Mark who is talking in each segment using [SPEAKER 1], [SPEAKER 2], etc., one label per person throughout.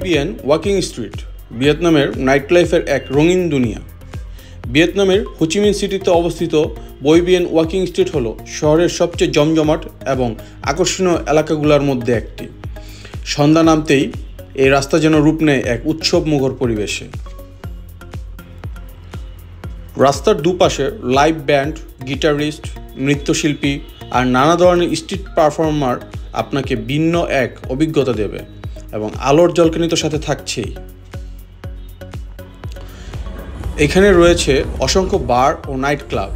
[SPEAKER 1] বিয়েন walking street ভিয়েতনামের night লাইফের এক রঙিন দুনিয়া। ভিয়েতনামের হোচিমিন সিটিতে অবস্থিত বই বিয়েন ওয়াকিং স্ট্রিট হলো শহরের সবচেয়ে জমজমাট এবং আকর্ষণীয় এলাকাগুলোর মধ্যে একটি। সন্ধ্যা নামতেই এই রাস্তা যেন রূপ নেয় এক উৎসবমুখর পরিবেশে। রাস্তার দুপাশে লাইভ ব্যান্ড, গিটারিস্ট, নৃত্যশিল্পী আর নানা ধরনের স্ট্রিট পারফর্মার আপনাকে ভিন্ন এক অভিজ্ঞতা দেবে এবং আলোর ঝলকানি তো সাথে থাকছেই। এখানে রয়েছে অসংখ্য বার ও নাইট ক্লাব,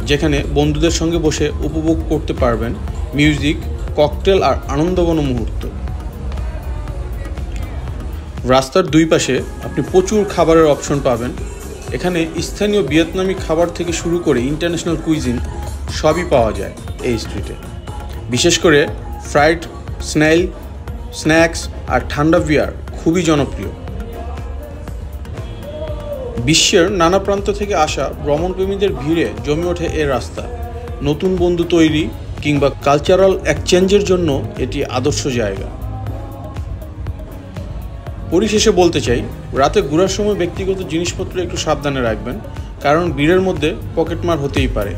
[SPEAKER 1] যেখানে বন্ধুদের সঙ্গে বসে উপভোগ করতে পারবেন মিউজিক, ককটেল আর আনন্দঘন মুহূর্ত। রাস্তার দুই পাশে আপনি প্রচুর খাবারের অপশন পাবেন। এখানে স্থানীয় ভিয়েতনামি খাবার থেকে শুরু করে ইন্টারন্যাশনাল কুইজিন সবই পাওয়া যায় এই স্ট্রিটে। বিশেষ করে ফ্রাইড স্নেইল, স্ন্যাক্স আর ঠান্ডা বিয়ার খুবই জনপ্রিয়। বিশ্বের নানা প্রান্ত থেকে আসা ভ্রমণপ্রেমীদের ভিড়ে জমে ওঠে এ রাস্তা। নতুন বন্ধু তৈরি কিংবা কালচারাল এক্সচেঞ্জের জন্য এটি আদর্শ জায়গা। পরিশেষে বলতে চাই, রাতে ঘোরার সময় ব্যক্তিগত জিনিসপত্র একটু সাবধানে রাখবেন, কারণ ভিড়ের মধ্যে পকেটমার হতেই পারে।